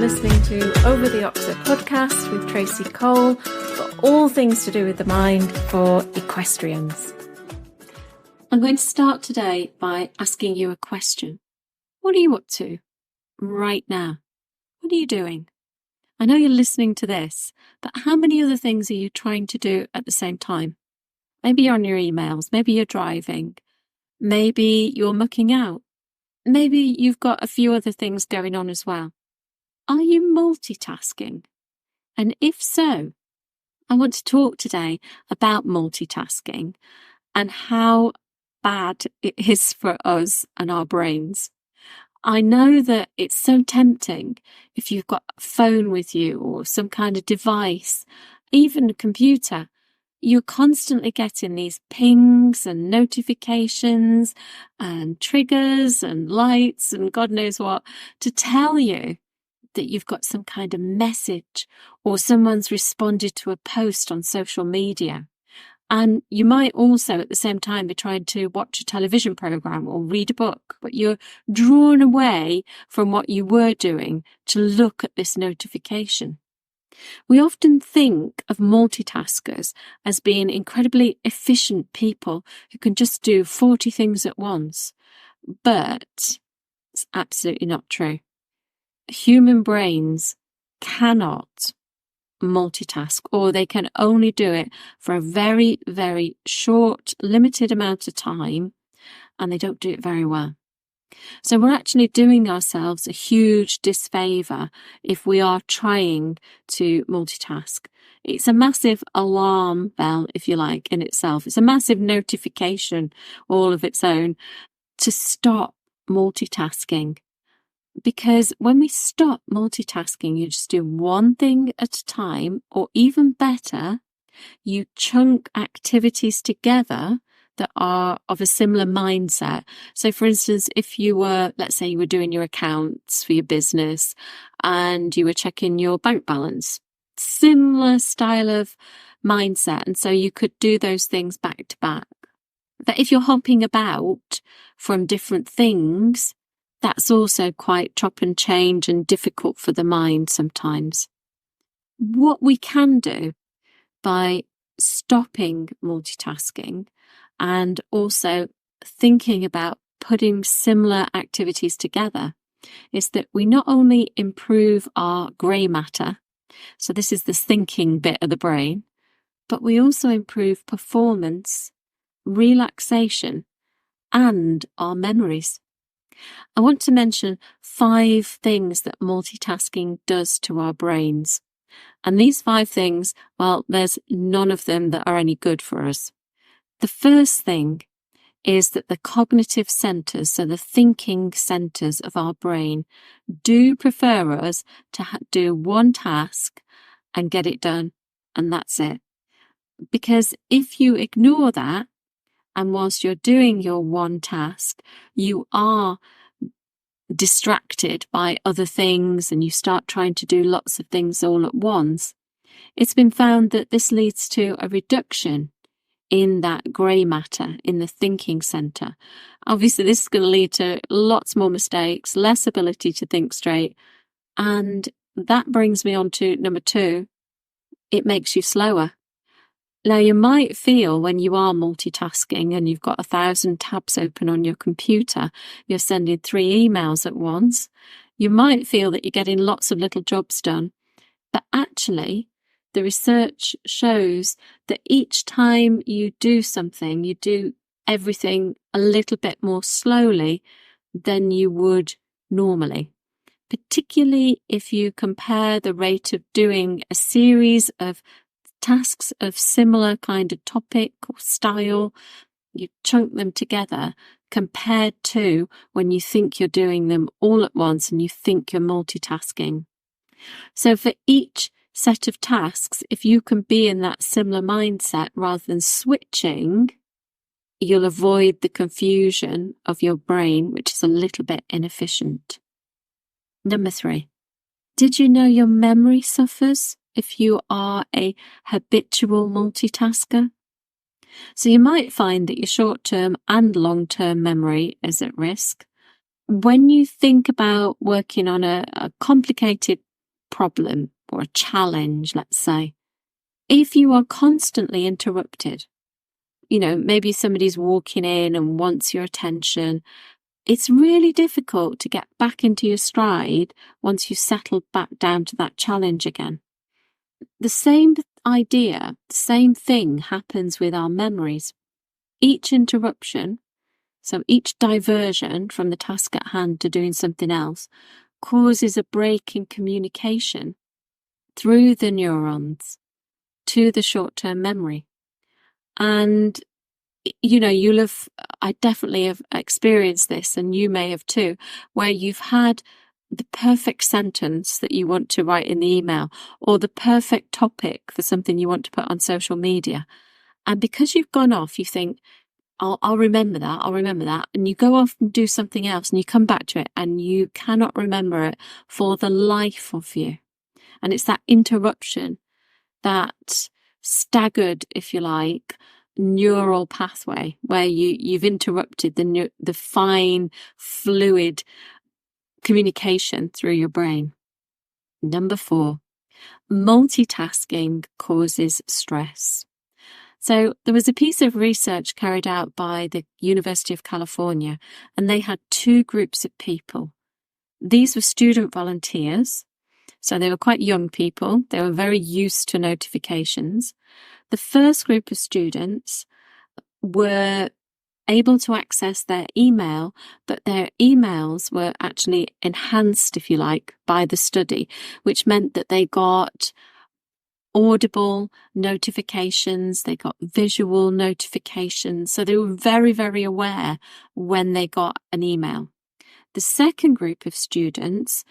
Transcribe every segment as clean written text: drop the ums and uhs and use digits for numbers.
listening to Over the Oxo podcast with Tracy Cole for all things to do with the mind for equestrians. I'm going to start today by asking you a question. What are you up to right now? What are you doing? I know you're listening to this, but how many other things are you trying to do at the same time? Maybe you're on your emails, maybe you're driving, maybe you're mucking out, maybe you've got a few other things going on as well. Are you multitasking? And if so, I want to talk today about multitasking and how bad it is for us and our brains. I know that it's so tempting if you've got a phone with you or some kind of device, even a computer. You're constantly getting these pings and notifications and triggers and lights and God knows what to tell you that you've got some kind of message or someone's responded to a post on social media. And you might also at the same time be trying to watch a television program or read a book, but you're drawn away from what you were doing to look at this notification. We often think of multitaskers as being incredibly efficient people who can just do 40 things at once, but it's absolutely not true. Human brains cannot multitask, or they can only do it for a very, very short, limited amount of time, and they don't do it very well. So we're actually doing ourselves a huge disfavour if we are trying to multitask. It's a massive alarm bell, if you like, in itself. It's a massive notification all of its own to stop multitasking. Because when we stop multitasking, you just do one thing at a time, or even better, you chunk activities together that are of a similar mindset. So for instance, if you were, let's say you were doing your accounts for your business and you were checking your bank balance, similar style of mindset. And so you could do those things back to back. But if you're hopping about from different things, that's also quite chop and change and difficult for the mind sometimes. What we can do by stopping multitasking and also thinking about putting similar activities together is that we not only improve our grey matter, so this is the thinking bit of the brain, but we also improve performance, relaxation, and our memories. I want to mention 5 things that multitasking does to our brains. And these 5 things, well, there's none of them that are any good for us. The first thing is that the cognitive centres, so the thinking centres of our brain, do prefer us to do one task and get it done, and that's it. Because if you ignore that, and whilst you're doing your one task, you are distracted by other things and you start trying to do lots of things all at once, it's been found that this leads to a reduction in that grey matter, in the thinking centre. Obviously, this is going to lead to lots more mistakes, less ability to think straight. And that brings me on to number 2. It makes you slower. Now, you might feel when you are multitasking and you've got 1,000 tabs open on your computer, you're sending 3 emails at once, you might feel that you're getting lots of little jobs done. But actually, the research shows that each time you do something, you do everything a little bit more slowly than you would normally. Particularly if you compare the rate of doing a series of tasks of similar kind of topic or style, you chunk them together compared to when you think you're doing them all at once and you think you're multitasking. So for each set of tasks, if you can be in that similar mindset rather than switching, you'll avoid the confusion of your brain, which is a little bit inefficient. Number 3, did you know your memory suffers if you are a habitual multitasker? So you might find that your short-term and long-term memory is at risk. When you think about working on a complicated problem or a challenge, let's say, if you are constantly interrupted, maybe somebody's walking in and wants your attention, it's really difficult to get back into your stride once you settle back down to that challenge again. The same idea, the same thing happens with our memories. Each interruption, so each diversion from the task at hand to doing something else, causes a break in communication through the neurons to the short-term memory. And I definitely have experienced this, and you may have too, where you've had the perfect sentence that you want to write in the email, or the perfect topic for something you want to put on social media. And because you've gone off, you think, I'll remember that. And you go off and do something else, and you come back to it, and you cannot remember it for the life of you. And it's that interruption, that staggered, if you like, neural pathway where you've interrupted the fine fluid communication through your brain. Number 4, multitasking causes stress. So there was a piece of research carried out by the University of California, and they had 2 groups of people. These were student volunteers, so they were quite young people. They were very used to notifications. The first group of students were able to access their email, but their emails were actually enhanced, if you like, by the study, which meant that they got audible notifications, they got visual notifications, so they were very, very aware when they got an email. The second group of students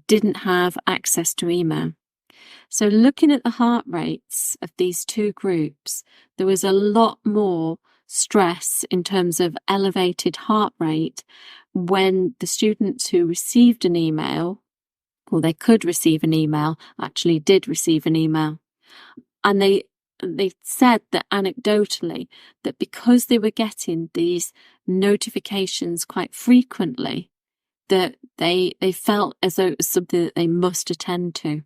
didn't have access to email. So looking at the heart rates of these 2 groups, there was a lot more stress in terms of elevated heart rate when the students who received an email, or they could receive an email, actually did receive an email. And they said that anecdotally, that because they were getting these notifications quite frequently, that they felt as though it was something that they must attend to.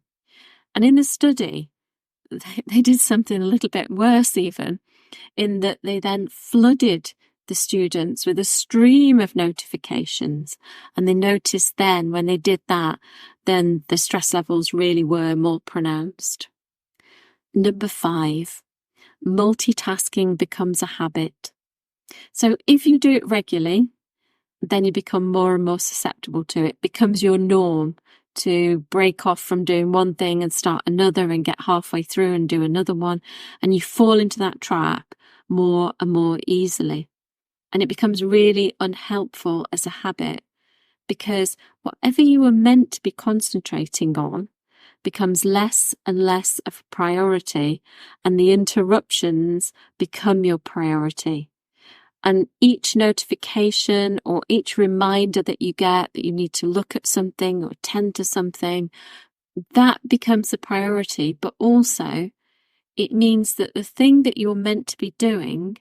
And in the study, they did something a little bit worse even, in that they then flooded the students with a stream of notifications. And they noticed then when they did that, then the stress levels really were more pronounced. Number 5, multitasking becomes a habit. So if you do it regularly, then you become more and more susceptible to it. It becomes your norm to break off from doing one thing and start another and get halfway through and do another one. And you fall into that trap more and more easily. And it becomes really unhelpful as a habit, because whatever you were meant to be concentrating on becomes less and less of a priority, and the interruptions become your priority. And each notification or each reminder that you get that you need to look at something or attend to something, that becomes a priority. But also, it means that the thing that you're meant to be doing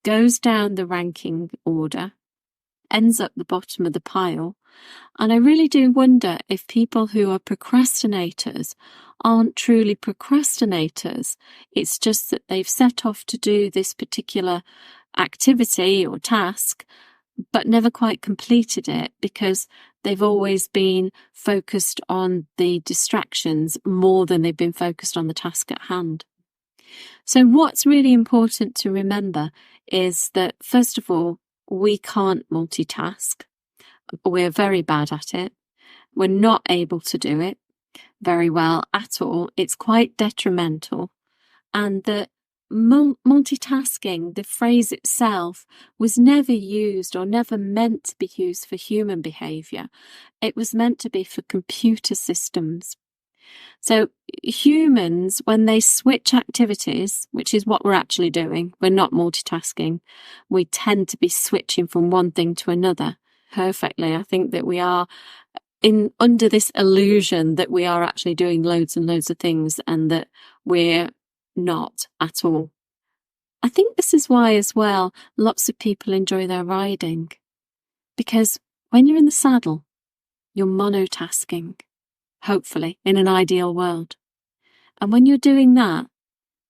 goes down the ranking order, ends up the bottom of the pile. And I really do wonder if people who are procrastinators aren't truly procrastinators. It's just that they've set off to do this particular activity or task, but never quite completed it because they've always been focused on the distractions more than they've been focused on the task at hand. So what's really important to remember is that, first of all, we can't multitask. We're very bad at it. We're not able to do it very well at all. It's quite detrimental. And that multitasking, the phrase itself, was never used or never meant to be used for human behaviour. It was meant to be for computer systems. So humans, when they switch activities, which is what we're actually doing, we're not multitasking, we tend to be switching from one thing to another perfectly. I think that we are under this illusion that we are actually doing loads and loads of things and that we're not at all. I think this is why as well lots of people enjoy their riding, because when you're in the saddle, you're monotasking. hopefully, in an ideal world. And when you're doing that,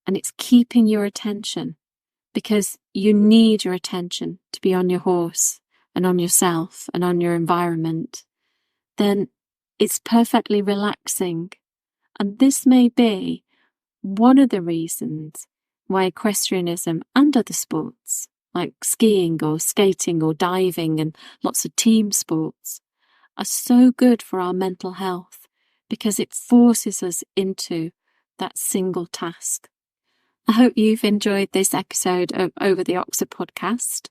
and it's keeping your attention, because you need your attention to be on your horse and on yourself and on your environment, then it's perfectly relaxing. And this may be one of the reasons why equestrianism and other sports, like skiing or skating or diving and lots of team sports, are so good for our mental health, because it forces us into that single task. I hope you've enjoyed this episode of Over the Oxer podcast.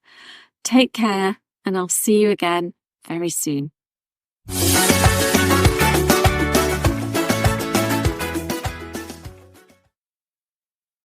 Take care, and I'll see you again very soon.